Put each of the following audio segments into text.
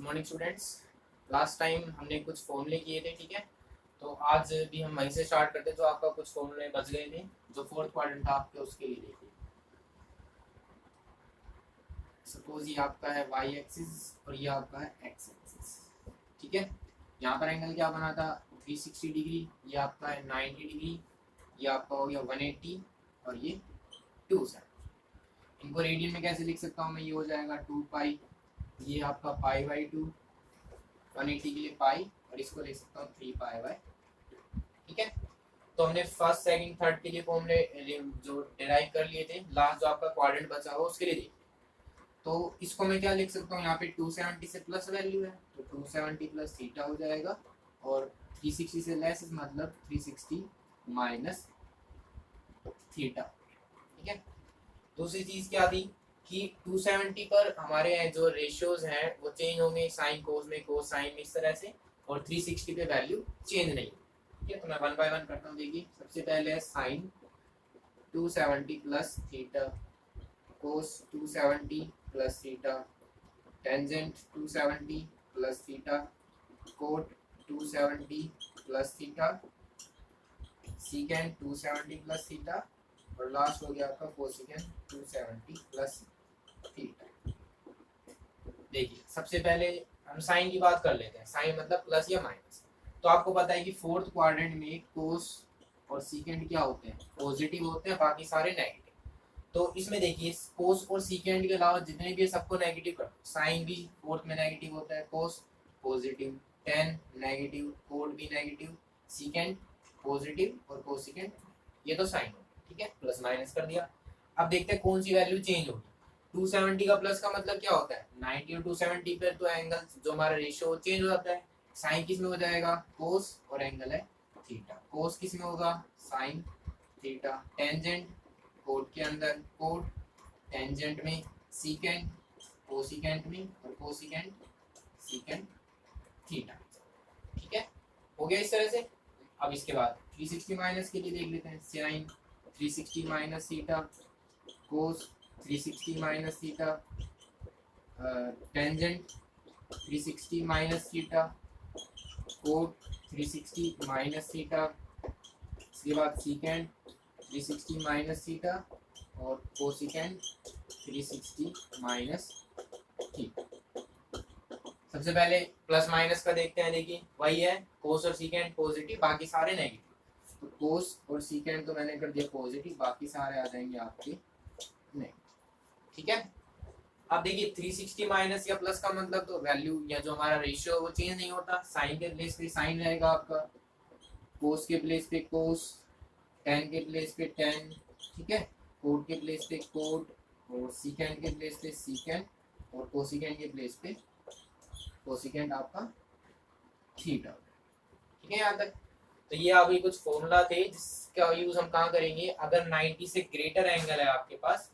Good morning students. Last time हमने कुछ फॉर्मूले किए थे, ठीक है। तो आज भी हम वहीं से स्टार्ट करते, जो आपका कुछ फॉर्मूले बच गए थे जो फोर्थ क्वाड्रेंट था आपके, उसके लिए देखिए। सपोज ये आपका है वाई एक्सिस और ये आपका है एक्स एक्सिस, ठीक है। यहाँ पर एंगल क्या बना था 360 डिग्री, ये आपका है 90 डिग्री, ये आपका हो गया 180 और ये 270। इनको रेडियन में कैसे लिख सकता हूँ मैं, ये हो जाएगा 2 पाई, ये आपका पाई बाई 2, 180 के लिए पाई, और इसको लिख सकता हूँ 3 पाई बाई, ठीक है। तो हमने फर्स्ट सेकंड थर्ड के लिए फॉर्मूले जो डिराइव कर लिए थे, लास्ट जो आपका क्वाड्रेंट बचा हो उसके लिए देखिए। तो इसको मैं क्या लिख सकता हूँ, यहाँ पे 270 से प्लस वैल्यू है तो 270 प्लस थीटा हो जाएगा, और 360 से लेस मतलब 360 माइनस थीटा, ठीक है। दूसरी चीज क्या थी कि 270 पर हमारे जो रेशियोज हैं वो चेंज होंगे, साइन कोस में, कोस साइन में, इस तरह से, और 360 पे वैल्यू चेंज नहीं, ठीक है। तो मैं वन बाय वन करता हूँ। देखिए सबसे पहले है sine 270 plus theta, cos 270 plus theta, tangent 270 plus theta, cot 270 plus theta, secant 270 plus theta, और लास्ट हो गया आपका कोसिकेंड 270 प्लस थीटा। देखिए सबसे पहले हम साइन की बात कर लेते हैं। साइन मतलब प्लस या माइनस। तो आपको पता है कि फोर्थ क्वाड्रेंट में कोस और सीकेंड क्या होते हैं, पॉजिटिव होते हैं, बाकी सारे नेगेटिव। तो इसमें देखिए कोस और सीकेंड के अलावा जितने भी सबको नेगेटिव कर, साइन भी फोर्थ में नेगेटिव होता है, कोस पॉजिटिव, टेन नेगेटिव, कोड भी नेगेटिव, सीकेंड पॉजिटिव और कोसिकेंड, ये तो साइन हो, ठीक है। प्लस माइनस कर दिया। अब देखते हैं कौन सी वैल्यू चेंज होगी। 270 का प्लस का मतलब क्या होता है, 90 और 270 पर तो एंगल जो हमारा रेशियो चेंज हो जाता है। साइन किस में हो जाएगा, कोस, और एंगल है थीटा। कोस किस में होगा, साइन थीटा। टेंजेंट कोड के अंदर कोड, टेंजेंट में सीकेंड, कोसिकेंट में, और कोसिकेंट सीकेंड थीटा, ठीक है। हो गया इस तरह से। अब इसके बाद 360 माइनस के लिए देख लेते हैं। Sine 360 minus theta, cos 360 minus theta, tangent 360 minus theta, cot 360 minus theta, इसके बाद सीकेंड 360 माइनस थीटा, और कोसिकेंड 360 माइनस थीटा। सबसे पहले प्लस माइनस का देखते हैं। देखिए वही है, कोस और सीकेंड पॉजिटिव, बाकी सारे नेगेटिव। तो कोस और सीकेंड तो मैंने कर दिया पॉजिटिव, बाकी सारे आ जाएंगे आपके नहीं, ठीक है। अब देखिए 360 माइनस या प्लस का मतलब तो वैल्यू या जो हमारा रेशियो वो चेंज नहीं होता। साइन के प्लेस पे साइन रहेगा आपका, कोस के प्लेस पे कोस, टेन के प्लेस पे टेन, ठीक है। कोट के प्लेस पे कोट, और सीकेंड के प्लेस पे सीकेंड, और कोसिकेंड के प्लेस पे कोसिकेंड आपका थीटा, ठीक है यहाँ तक। तो ये अभी कुछ फॉर्मूला थे जिसका यूज हम कहाँ करेंगे, अगर 90 से ग्रेटर एंगल है आपके पास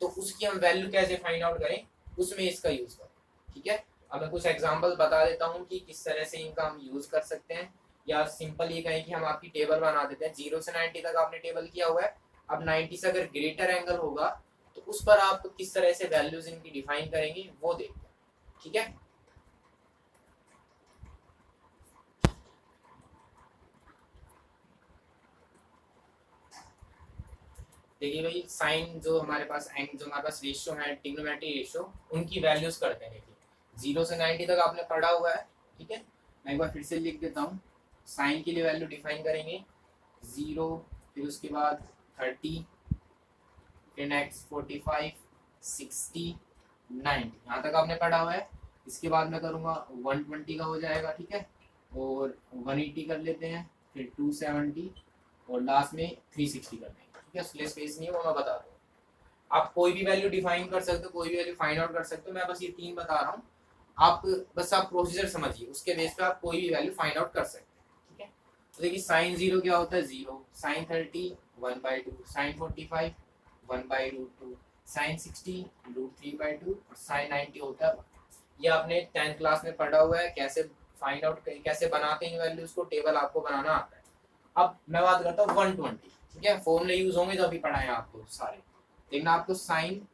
तो उसकी हम वैल्यू कैसे फाइंड आउट करें, उसमें इसका यूज करें, ठीक है। अब मैं कुछ एग्जांपल बता देता हूँ कि किस तरह से इनका हम यूज कर सकते हैं, या सिंपल ये कहें कि हम आपकी टेबल बना देते हैं। 0 से 90 तक आपने टेबल किया हुआ है, अब 90 से अगर ग्रेटर एंगल होगा तो उस पर आप किस तरह से वैल्यूज इनकी डिफाइन करेंगे वो देखते हैं, ठीक है। देखिए भाई साइन जो हमारे पास रेशियो है, ट्रिग्नोमेट्रिक रेशियो, उनकी वैल्यूज करते हैं। देखिए 0 से 90 तक आपने पढ़ा हुआ है, ठीक है। मैं एक बार फिर से लिख देता हूँ। साइन के लिए वैल्यू डिफाइन करेंगे 0, फिर उसके बाद 30, फिर नेक्स्ट 45, 60, 90, यहाँ तक आपने पढ़ा हुआ है। इसके बाद मैं करूँगा 120 का हो जाएगा, ठीक है, और 180 कर लेते हैं, फिर 270, और लास्ट में 360 कर देंगे, ठीक है। स्लेस स्पेस नहीं है वो मैं बता दूँ। आप कोई भी वैल्यू डिफाइन कर सकते हो, कोई भी वैल्यू फाइंड आउट कर सकते हो। मैं बस ये 3 बता रहा हूँ, आप बस आप प्रोसीजर समझिए, उसके बेस पे आप कोई भी वैल्यू फाइंड आउट कर सकते हैं, ठीक है। तो देखिए साइन 0 क्या होता है, 0, साइन 30 1/2, साइन 45 1/√2, साइन 60 √3/2, और साइन 90 होता है 1। ये आपने 10th क्लास में पढ़ा हुआ है, कैसे फाइंड आउट कैसे बनाते हैं वैल्यूज को, टेबल आपको बनाना आता है। अब मैं बात करता हूँ 120, ठीक है। फॉर्मूले यूज होंगे जो अभी पढ़ाए आपको सारे। देखना आपको साइन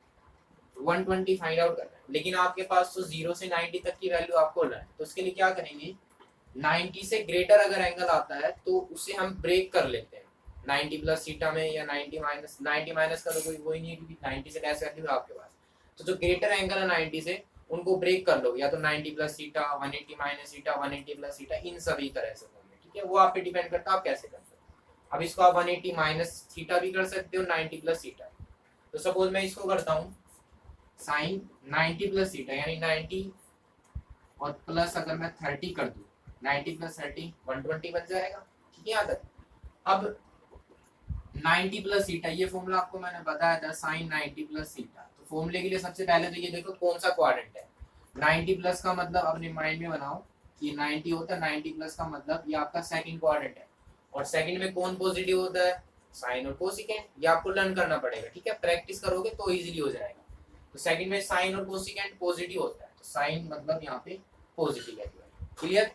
120 फाइंड आउट करना है, लेकिन आपके पास तो 0 से 90 तक की वैल्यू आपको लेना है। तो उसके लिए क्या करेंगे, 90 से ग्रेटर अगर एंगल आता है तो उसे हम ब्रेक कर लेते हैं 90 प्लस थीटा में, या 90 माइनस का तो कोई वो ही नहीं है क्योंकि 90 से डैश वैल्यू है आपके पास। तो जो ग्रेटर एंगल है 90 से उनको ब्रेक कर लो, या तो 90 plus theta, 180 minus theta, 180 plus theta, इन सभी तरह से होंगे, ठीक है। वो आप पे डिपेंड करता है आप कैसे करते हो। अब इसको आप 180 माइनस थीटा भी कर सकते हो, 90 प्लस थीटा। तो सपोज मैं इसको करता हूँ साइन 90 प्लस थीटा, यानी 90 और प्लस अगर मैं 30 कर दूं, 90 प्लस 30 120 बन जाएगा, ठीक है। यहाँ तक अब 90 प्लस थीटा, ये फॉर्मूला आपको मैंने बताया था साइन 90 प्लस थीटा। तो फॉर्मूले के लिए सबसे पहले तो ये देखो कौन सा क्वाड्रेंट है। 90 प्लस का मतलब अपने माइंड में बनाओ कि 90 होता है, 90 प्लस का मतलब ये आपका सेकंड क्वाड्रेंट है, और सेकंड में कौन पॉजिटिव होता है, साइन और कोसिकेंट। ये आपको लर्न करना पड़ेगा, ठीक है, प्रैक्टिस करोगे तो इजीली हो जाएगा। तो सेकंड में साइन और कोसिकेंट पॉजिटिव होता है, तो साइन मतलब यहाँ पे पॉजिटिव वैल्यू है, क्लियर।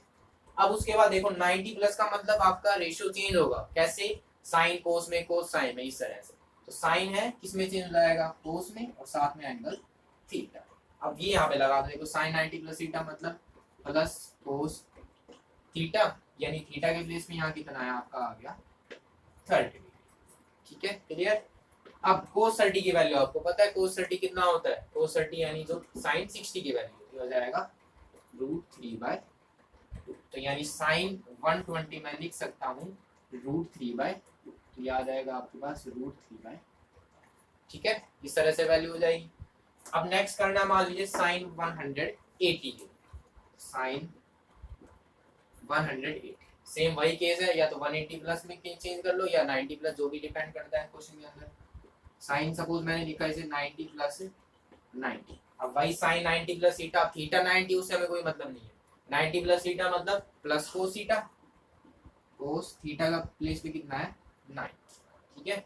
अब उसके बाद देखो 90 प्लस का मतलब आपका रेशियो चेंज होगा, कैसे, साइन कोस में, कोस साइन में, इस तरह से। तो साइन है किसमें चेंज हो जाएगा, कोस में, और साथ में एंगल थीटा। अब ये यहाँ पे लगा दो, देखो साइन 90 प्लस थीटा मतलब प्लस कोस थीटा, यानी थीटा के प्लेस में यहाँ कितना है आपका आ गया 30 डिग्री, ठीक है, क्लियर। अब कोस 30 की वैल्यू आपको पता है, कोस 30 कितना होता है, कोस 30 यानी जो साइन 60 की वैल्यू हो जाएगा √3/2। तो यानी साइन 120 मैं लिख सकता हूँ √3/2, तो ये आ जाएगा आपके पास √3/2, ठीक है। इस तरह से वैल्यू हो जाएगी। अब नेक्स्ट करना, मान लीजिए साइन 180 के, साइन 180 सेम वही केस है, या तो 180 प्लस में चेंज कर लो या 90 प्लस, जो भी डिपेंड करता है क्वेश्चन के अंदर। साइन सपोज मैंने लिखा इसे 90 प्लस 90। अब वही साइन 90 प्लस थीटा, थीटा 90 उससे हमें कोई मतलब नहीं है, 90 प्लस थीटा मतलब plus cos theta, cos theta का प्लेस पे कितना है 9, ठीक है।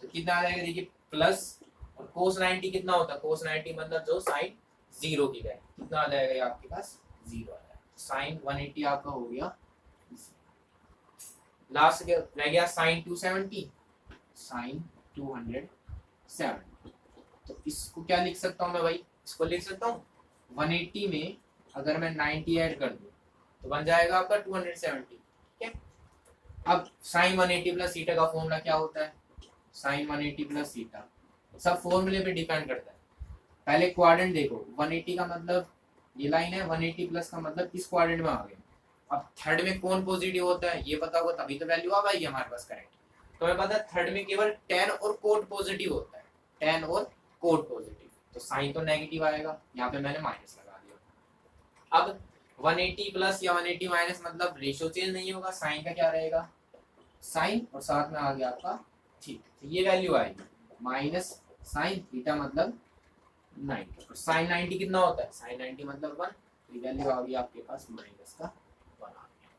तो कितना आ जाएगा देखिए प्लस, और कोस 90 कितना होता है, कोस 90 मतलब जो साइन 0 की वैल्यू, कितना आ जाएगा ये आपके पास 0 आ जाएगा। साइन 180 आपका हो गया। लास्ट रह गया साइन 270, साइन 270। तो इसको क्या लिख सकता हूँ मैं भाई, इसको लिख सकता हूँ 180 में अगर मैं 90 ऐड कर दूं तो बन जाएगा आपका 270, ठीक है। अब साइन 180 प्लस थीटा का फॉर्मूला क्या होता है, साइन 180 प्लस थीटा सब फॉर्मूले पे डिपेंड करता है। पहले क्वाड्रेंट देखो, 180 का मतलब ये लाइन है, 180 प्लस का मतलब इस क्वाड्रेंट में आ गए। अब थर्ड में कौन पॉजिटिव होता है ये पता होगा तभी तो वैल्यू आ पाएगी हमारे पास करेक्ट। तो हमें पता है थर्ड में केवल tan और कोट पॉजिटिव होता है, tan और कोट पॉजिटिव, तो साइन तो नेगेटिव आएगा, यहाँ पे मैंने माइनस लगा दिया। अब 180 प्लस या 180 माइनस मतलब रेशियो चेंज नहीं होगा, साइन का क्या रहेगा साइन, और साथ में आ गया आपका थीटा, तो ये वैल्यू आएगी माइनस साइन थीटा मतलब 90, और साइन 90 कितना होता है, साइन 90 मतलब 1, तो वैल्यू आ गई आपके पास माइनस का 1 आ गया,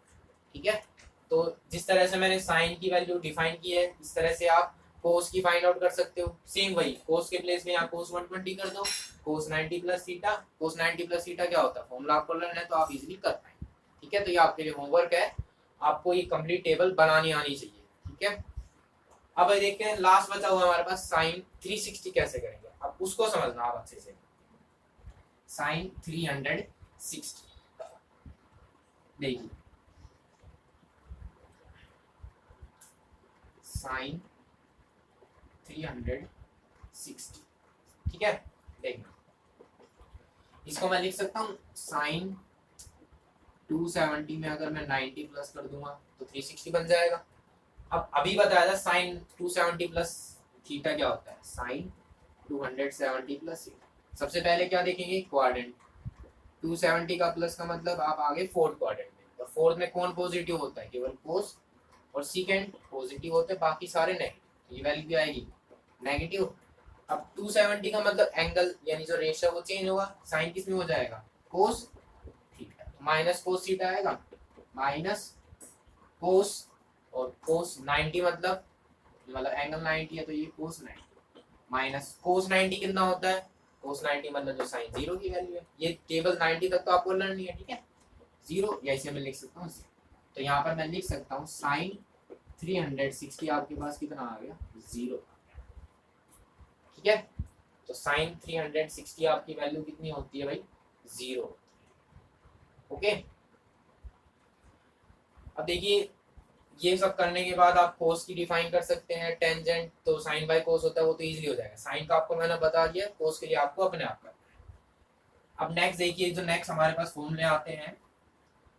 ठीक है। तो जिस तरह से मैंने साइन की वैल्यू डिफाइन की है इस तरह से आप कोस की फाइंड आउट कर सकते हो। सेम वही कोस के प्लेस में यहाँ कोस 120 कर दो, कोस 90 प्लस थीटा, कोस 90 प्लस थीटा क्या होता है फॉर्मूला आपको लर्न है तो आप इजीली कर पाएंगे, ठीक है। तो ये आपके लिए होमवर्क है, आपको ये कंप्लीट टेबल बनानी आनी चाहिए, ठीक है। अब देखते हैं लास्ट बचा हुआ हमारे पास साइन 360 कैसे करेंगे, अब उसको समझना आप अच्छे से। साइन 360 देखिए, साइन 360, ठीक है। देखना इसको मैं लिख सकता हूँ साइन 270 में अगर मैं 90 प्लस कर दूंगा तो 360 बन जाएगा। अब अभी बताया था साइन 270 प्लस थीटा क्या होता है, साइन 270 प्लस थीटा। सबसे पहले क्या देखेंगे क्वाड्रेंट, 270 का प्लस का मतलब आप आगे फोर्थ क्वाड्रेंट में, और फोर्थ में कौन पॉजिटिव होता है, केवल कोस और सीकेंड पॉजिटिव होते हैं, बाकी सारे नेगेटिव, ये वैल्यू भी आएगी नेगेटिव। अब 270 का मतलब एंगल यानी जो रेशियो वो चेंज होगा, साइन किस में हो जाएगा cos theta, minus cos theta आएगा, माइनस कोस, और कोस 90 मतलब एंगल 90 है तो ये कोस 90, माइनस कोस 90 कितना होता है, कोस 90 मतलब जो साइन 0 की वैल्यू है। ये टेबल 90 तक तो आपको लर्न नहीं है, ठीक है, 0 या इसे मैं लिख सकता हूँ, तो यहाँ पर मैं लिख सकता हूँ साइन 360 आपके पास कितना आ गया 0, ठीक है। तो साइन 360 आपकी वैल्यू कितनी होती है भाई, 0। ओके, अब देखिए ये सब करने के बाद आप कोस की डिफाइन कर सकते हैं। टेंजेंट तो साइन बाय कोस होता है, वो तो इजीली हो जाएगा। साइन का आपको मैंने बता दिया, कोस के लिए आपको अपने आप करना है। अब नेक्स्ट देखिए, जो नेक्स्ट हमारे पास फॉर्मूले आते हैं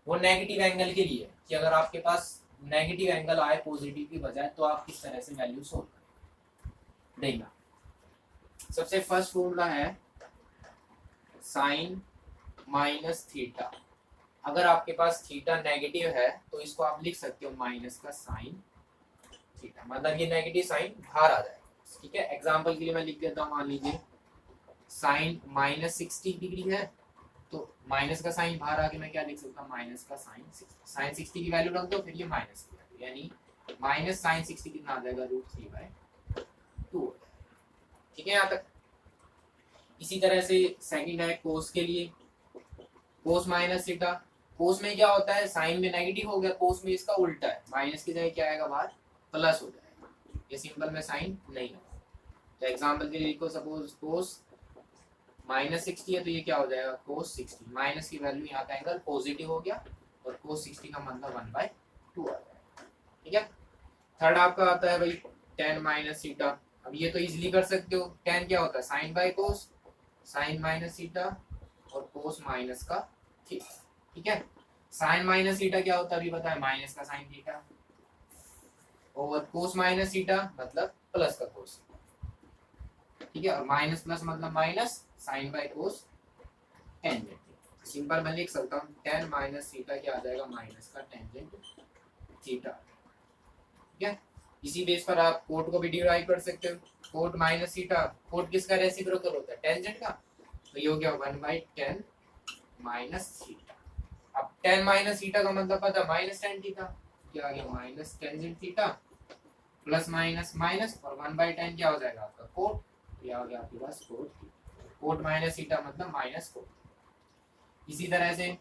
वो नेगेटिव एंगल के लिए, कि अगर आपके पास नेगेटिव एंगल आए पॉजिटिव की बजाय तो आप किस तरह से वैल्यू सोल्व करेंगे। देखना, सबसे फर्स्ट फॉर्मूला है साइन माइनस थीटा। अगर आपके पास थीटा नेगेटिव है तो इसको आप लिख सकते हो माइनस का साइन थीटा, मतलब ये नेगेटिव साइन बाहर आ जाएगा। ठीक है, एग्जांपल के लिए मैं लिख देता हूँ, मान लीजिए साइन माइनस 60 डिग्री है तो माइनस का साइन बाहर आके मैं क्या लिख सकता हूँ, माइनस का साइन 60। साइन 60 की वैल्यू रख दो, फिर ये माइनस की वैल्यू, यानी माइनस साइन 60 कितना आ जाएगा, √3/2। ठीक है यहाँ तक। इसी तरह से सेकंड है कोस के लिए, कोस माइनस थीटा। कोस में क्या होता है, साइन में नेगेटिव हो गया, कोस में इसका उल्टा है, माइनस की जगह क्या आएगा बाहर, प्लस हो जाएगा। ये सिंपल में साइन नहीं होगा। तो एग्जांपल के लिए लिखो, सपोज कोस माइनस 60 है तो ये क्या हो जाएगा, कोस 60। माइनस की वैल्यू यहाँ का एंगल पॉजिटिव हो गया और कोस 60 का मतलब 1/2 आ जाएगा। ठीक है, थर्ड आपका आता है भाई टेन माइनस थीटा। अब ये तो इजीली कर सकते हो, टेन क्या होता है, sine by cos, sine minus theta और कोस माइनस का थीटा। ठीक है, साइन माइनस थीटा क्या होता है अभी बताया, माइनस का साइन थीटा, और कोस माइनस थीटा मतलब प्लस का कोस। ठीक है, और माइनस प्लस मतलब minus, sine by cos tangent. Simple मैं लिख सकता हूँ टेन माइनस थीटा क्या आ जाएगा, माइनस का टेंजेंट थीटा। ठीक है, इसी बेस पर आप कोट को भी डिराइव कर सकते हो। कोट माइनस थीटा, कोट किसका रेसिप्रोकल होता है, टेंजेंट का, तो ये हो गया 1/10 माइनस थीटा। अब 10 माइनस थीटा का मतलब पता है माइनस टेन थीटा, क्या आ गया minus tangent theta, plus minus minus, और 1/10 क्या हो जाएगा आपका कोट, ये आ गया आपके पास कोट। कोट माइनस थीटा मतलब माइनस कोट। इसी तरह से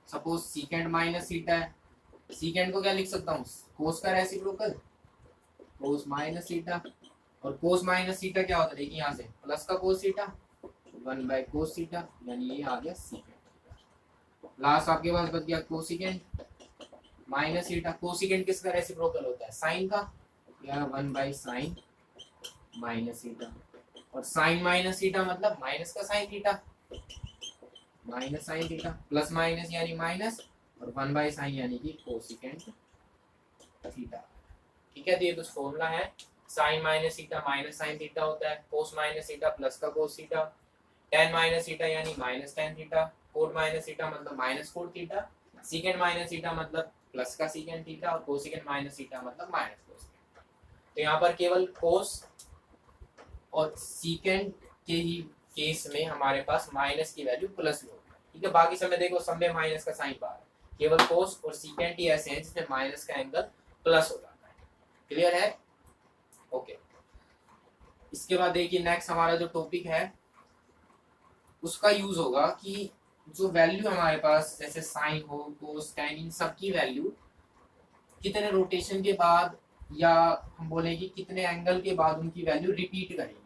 सपोज सीकेंड माइनस थीटा है, सीकेंड को क्या लिख सकता हूँ, कोस का रेसिप्रोकल, कोस माइनस थीटा, और कोस माइनस थीटा क्या होता है, देखिए यहाँ से प्लस का कोस थीटा 1/cos थीटा, यानी ये आ गया सीकेंड। लास्ट आपके पास बच गया कोसिकेंड माइनस थीटा। कोसिकेंड किसका रेसिप्रोकल होता है, साइन का, या 1/sin माइनस थीटा, और साइन माइनस थीटा मतलब माइनस का sine theta, minus sine theta, plus minus यानी माइनस, और 1/sin यानी कि कोसिकेंड थीटा। ठीक है, तो ये कुछ फॉर्मूला है। Sine minus theta minus sine theta होता है, कोस माइनस थीटा प्लस का cos theta, tan minus theta यानी minus tan theta, cot minus theta मतलब minus cot theta, secant minus theta मतलब प्लस का सीकेंड थीटा, और cosecant minus theta मतलब minus cosecant. तो यहाँ पर केवल कोस और सीकेंड के ही केस में हमारे पास माइनस की वैल्यू प्लस में होगी। ठीक है, बाकी समय देखो सब में माइनस का साइन बाहर है, केवल कोस और सीकेंड ही ऐसे हैं जिसमें माइनस का एंगल प्लस हो जाता है। क्लियर है, ओके। इसके बाद देखिए नेक्स्ट हमारा जो टॉपिक है उसका यूज होगा कि जो वैल्यू हमारे पास जैसे साइन हो, कोस, टेन, इन सबकी वैल्यू कितने रोटेशन के बाद, या हम बोले कि कितने एंगल के बाद उनकी वैल्यू रिपीट करेंगे।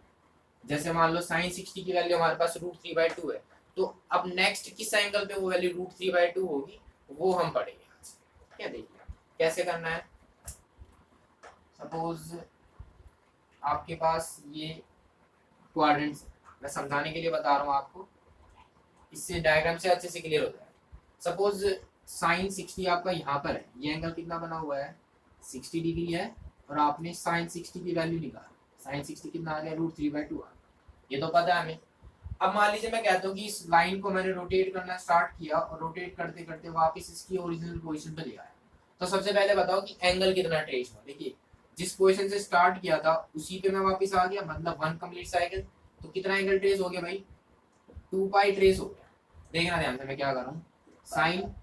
जैसे मान लो साइन 60 की वैल्यू हमारे पास √3/2 है, तो अब नेक्स्ट किस एंगल पे वो वैल्यू √3/2 होगी वो हम पढ़ेंगे। क्या देखिए कैसे करना है। सपोज आपके पास ये क्वाड्रेंट, मैं समझाने के लिए बता रहा हूँ आपको, इससे डायग्राम से अच्छे से क्लियर हो जाए। सपोज साइन 60 आपका यहाँ पर है, ये एंगल कितना बना हुआ है 60 डिग्री है, और आपने साइन 60 की वैल्यू निकाली, साइन 60 कितना आ गया √3/2 आ, ये तो पता है हमें। अब मान लीजिए मैं कहता हूँ कि इस लाइन को मैंने रोटेट करना स्टार्ट किया और रोटेट करते करते वापस इसकी ओरिजिनल पोजीशन पे ले आया, तो सबसे पहले बताओ कि एंगल कितना ट्रेस हुआ। देखिए जिस पोजीशन से स्टार्ट किया था उसी पे मैं वापस आ गया, मतलब 1 कंप्लीट साइकिल, तो कितना एंगल ट्रेस हो गया भाई 2π ट्रेस हो गया। देखना ध्यान से मैं क्या कर रहा हूँ, साइन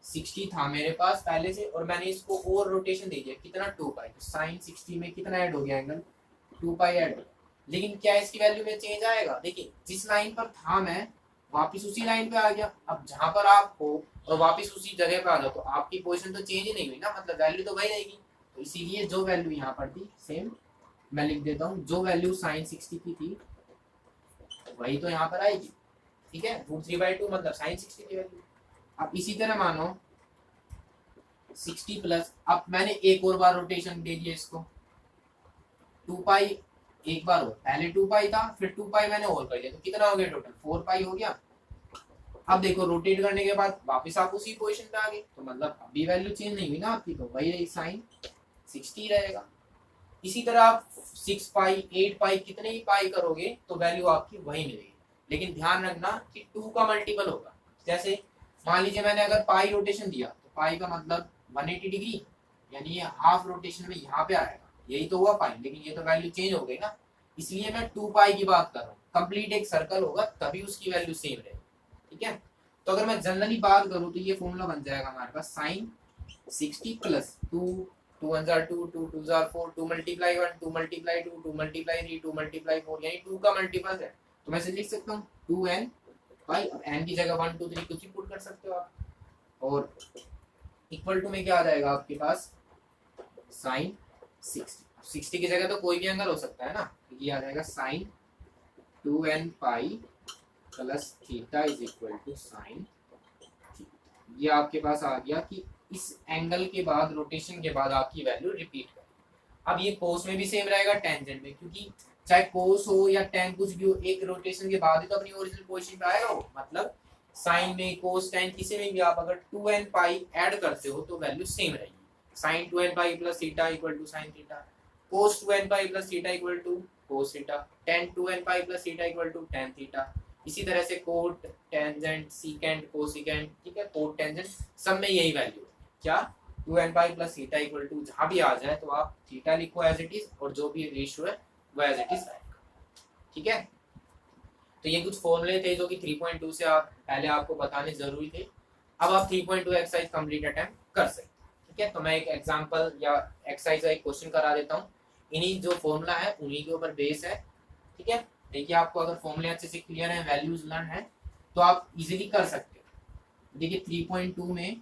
60 था मेरे पास पहले से और मैंने इसको और रोटेशन दे दिया कितना 2π, तो साइन 60 में कितना ऐड हो गया एंगल 2π ऐड हो गया। लेकिन क्या इसकी वैल्यू में चेंज आएगा, देखिए जिस लाइन पर था मैं वापस उसी लाइन पे आ गया। अब जहां पर आप हो और वापस उसी जगह पे आ जाओ तो आपकी पोजीशन तो चेंज ही नहीं हुई ना, मतलब वैल्यू तो वही रहेगी। तो इसीलिए जो वैल्यू यहाँ पर थी सेम मैं लिख देता हूँ, जो वैल्यू साइन 60 की थी वही तो यहाँ पर आएगी, ठीक है। रूट 3/2 मतलब साइन 60 की वैल्यू। अब इसी तरह मानो 60 प्लस, अब मैंने एक और बार रोटेशन दे दिया इसको, 2 पाई एक बार और, पहले 2 पाई था फिर 2 पाई मैंने और कर दिया, तो कितना हो गया टोटल 4 पाई हो गया। अब देखो रोटेट करने के बाद वापस आप उसी पोजीशन पे आ गए, तो मतलब अभी वैल्यू चेंज नहीं हुई ना आपकी, तो वही रही साइन 60 रहेगा। इसी तरह आप 6 पाई 8 पाई कितने ही पाई करोगे तो वैल्यू आपकी वही मिलेगी, लेकिन ध्यान रखना कि 2 का मल्टीपल होगा। जैसे मान लीजिए मैंने अगर पाई रोटेशन दिया तो पाई का मतलब 180 डिग्री, यानी ये हाफ रोटेशन में यहाँ पे आएगा, यही तो हुआ पाई, लेकिन ये तो वैल्यू चेंज हो गई ना, इसलिए मैं 2 पाई की बात कर रहा हूँ। कंप्लीट एक सर्कल होगा तभी उसकी वैल्यू सेम रहेगी, ठीक है। तो अगर मैं जनरली बात करूँ तो ये फॉर्मूला बन जाएगा हमारे पास साइन 60 प्लस 2, 2 1 जार 2, 2 2 जार 4, 2 मल्टीप्लाई 1, 2 मल्टीप्लाई 2, 2 मल्टीप्लाई 3, 2 मल्टीप्लाई 4, यानी 2 का मल्टीपल है, तो मैं इसे लिख सकता हूँ 2n पाई। अब n की जगह 1 2 3 कुछ भी पुट कर सकते हो आप, और इक्वल टू में क्या आ जाएगा आपके पास साइन 60 की जगह तो कोई भी एंगल हो सकता है ना, ये आ जाएगा sine 2n pi plus theta is equal to sine, ये आपके पास आ गया कि इस एंगल के बाद रोटेशन के बाद आपकी वैल्यू रिपीट कर। अब ये कोस में भी सेम रहेगा टेंजेंट में, क्योंकि चाहे कोस हो या टेन कुछ भी हो, एक रोटेशन के बाद ही तो अपनी ओरिजिनल पोजीशन पे आएगा वो, मतलब साइन में कोस टेन किसी में भी आप अगर 2n पाई ऐड करते हो तो वैल्यू सेम रहेगी। Sine 2n pi plus theta equal to sine theta, cos 2n pi plus theta equal to cos theta, tan 2n pi plus theta equal to tan theta. इसी तरह से coat tangent secant cosecant, ठीक है, coat tangent सब में यही value है, क्या 2n pi plus theta equal to, जहां भी आ जाए तो आप थीटा लिखो एज इट इज, और जो भी रेशियो है वो एज इट इज आएगा, ठीक है। तो ये कुछ फॉर्मूले थे जो कि 3.2 से आप पहले आपको बताने जरूरी थे। अब आप 3.2 एक्सरसाइज कंप्लीट अटेम्प्ट कर सकते हैं, ठीक है। तो मैं एक एग्जांपल या एक्सरसाइज का एक क्वेश्चन करा देता हूँ, इन्हीं जो फॉर्मूला है उन्हीं के ऊपर बेस है, ठीक है। देखिए आपको अगर फॉर्मूले अच्छे से क्लियर है, वैल्यूज लर्न है, तो आप इजीली कर सकते हो। देखिए 3.2 में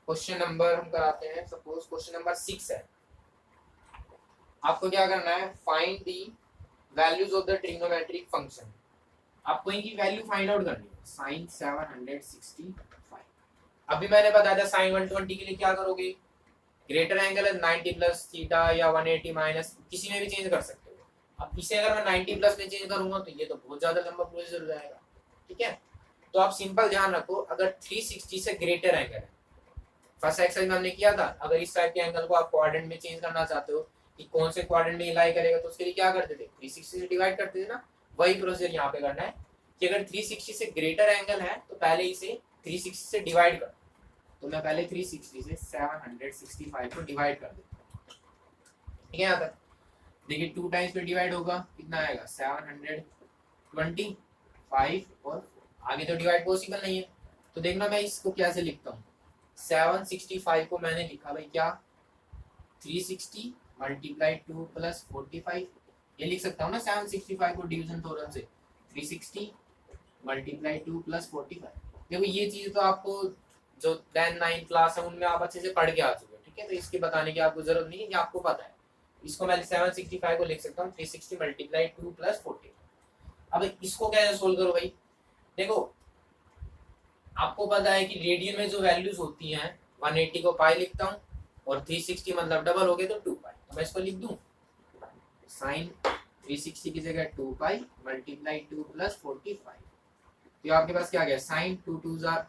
क्वेश्चन नंबर हम कराते हैं, सपोज क्वेश्चन नंबर 6 है। आपको क्या करना है, find the values of the trigonometric function, आपको इनकी वैल्यू फाइंड आउट करनी है। साइन 765, अभी मैंने बताया था साइन 120 के लिए क्या करोगे, ग्रेटर एंगल है 90 प्लस थीटा या 180 माइनस, किसी में भी चेंज कर सकते हो। अब इसे अगर मैं 90 प्लस में चेंज करूंगा तो ये तो बहुत ज्यादा लंबा प्रोसीजर हो जाएगा, ठीक है। तो आप सिंपल ध्यान रखो, अगर 360 से ग्रेटर एंगल है, फर्स्ट एक्सरसाइज में हमने किया था, अगर इस टाइप के एंगल को आप क्वाड्रेंट में चेंज करना चाहते हो कि कौन से क्वाड्रेंट में लाई करेगा, तो उसके लिए क्या करते थे, 360 से डिवाइड करते थे ना, वही प्रोसीजर यहाँ पे करना है कि अगर 360 से ग्रेटर एंगल है तो पहले इसे 360 से डिवाइड कर, तो मैं पहले 360 से 765 को डिवाइड कर देता हूँ, ठीक है। यहाँ तक देखिए 2 टाइम्स पे डिवाइड होगा, कितना आएगा 725, और आगे तो डिवाइड पॉसिबल नहीं है, तो देखना मैं इसको कैसे लिखता हूँ। 765 को मैंने लिखा भाई क्या, 360 मल्टीप्लाई 2 प्लस 45, ये लिख सकता हूँ ना 765 को डिवीजन थ्योरम से, 360 मल्टीप्लाई 2 प्लस 45। देखो ये चीज तो आपको जो 10 9 क्लास है उनमें आप अच्छे से पढ़ के आ चुके हो, ठीक है, तो इसके बताने की आपको जरूरत नहीं है, ये आपको पता है। इसको मैं 765 को लिख सकता हूँ 360 मल्टीप्लाई 2 प्लस 40। अब इसको कैसे सोल्व करो भाई, देखो आपको पता है कि रेडियन में जो वैल्यूज होती हैं 180 को पाई लिखता हूँ, और 360 मतलब डबल हो गए तो 2 पाई, तो मैं इसको लिख दूं साइन 360 की जगह 2 पाई मल्टीप्लाई 2 प्लस 45, तो आपके पास क्या गया साइन 2 2 जार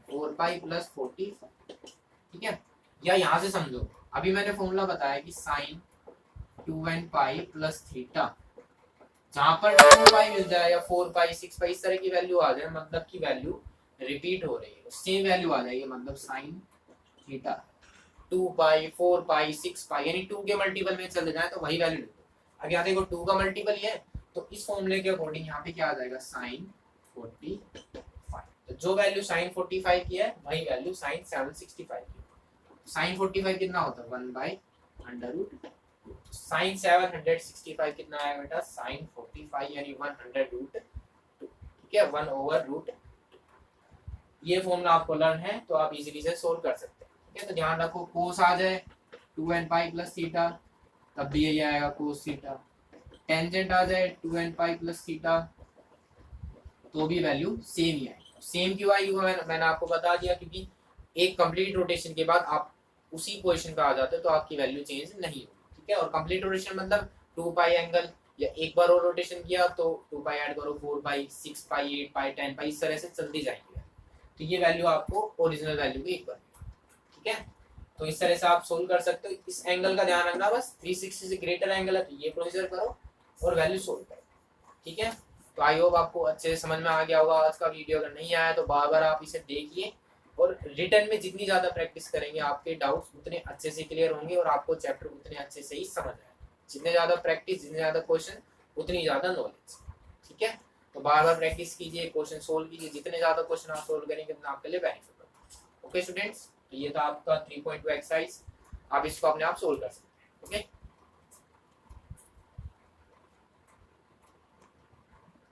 4 पाई प्लस 45, ठीक है। या यहाँ से समझो, अभी मैंने फॉर्मूला बताया कि sign 2n pi plus theta, जहां पर 2 पाई मिल जाए या 4 पाई 6 पाई इस तरह की वैल्यू आ जाए, मतलब की वैल्यू रिपीट हो रही है, सेम वैल्यू आ जाएगी, मतलब साइन थीटा 2 पाई 4 पाई 6 पाई यानी 2 के मल्टीपल में चले जाए तो वही वैल्यू लिखो। अब यहाँ देखो 2 का मल्टीपल ही है, तो इस फॉर्मूले के अकॉर्डिंग यहाँ पे क्या आ जाएगा साइन 45, तो जो वैल्यू साइन 45 की है वही वैल्यू साइन 765 की। साइन 45 कितना होता है 1 बाई अंडर रूट, साइन 765 कितना आएगा बेटा साइन 45 यानी 100√2, ठीक है, 1 ओवर रूट। ये फॉर्मूला आपको लर्न है तो आप इजीली से सोल्व कर सकते हैं, ठीक है। तो ध्यान रखो कोस आ जाए 2n पाई प्लस थीटा, तब भी यही आएगा कोस थीटा। टेंजेंट आ जाए 2n पाई प्लस थीटा तो भी वैल्यू सेम ही आएगी। सेम क्यों आएगी वो मैंने आपको बता दिया, क्योंकि एक कंप्लीट रोटेशन के बाद आप उसी पोजीशन पे आ जाते हो तो आपकी वैल्यू चेंज नहीं होगी, ठीक है। और कंप्लीट रोटेशन मतलब 2 पाई एंगल, या एक बार और रोटेशन किया तो 2 पाई ऐड करो, 4 पाई, 6 पाई, 8 पाई, 10 पाई, इस तरह से चलती जाएंगी। तो ये वैल्यू आपको ओरिजिनल वैल्यू की एक बार, ठीक है। तो इस तरह से आप सोल्व कर सकते हो। इस एंगल का ध्यान रखना, बस 360 से ग्रेटर एंगल है तो ये प्रोसीजर करो और वैल्यू सोल्व करो, ठीक है। तो आई होप आपको अच्छे से समझ में आ गया होगा आज का वीडियो। अगर नहीं आया तो बार बार आप इसे देखिए, और रिटर्न में जितनी ज़्यादा प्रैक्टिस करेंगे आपके डाउट्स उतने अच्छे से क्लियर होंगे और आपको चैप्टर उतने अच्छे से ही समझ आएगा। जितने ज़्यादा प्रैक्टिस, जितने ज़्यादा क्वेश्चन, उतनी ज़्यादा नॉलेज, ठीक है। तो बार बार प्रैक्टिस कीजिए, क्वेश्चन सोल्व कीजिए, जितने ज़्यादा क्वेश्चन आप सोल्व करेंगे उतना आपके लिए बेनिफिट होगा। ओके स्टूडेंट्स, तो ये था आपका 3.2 एक्सरसाइज, आप इसको अपने आप सोल्व कर सकते हैं। ओके।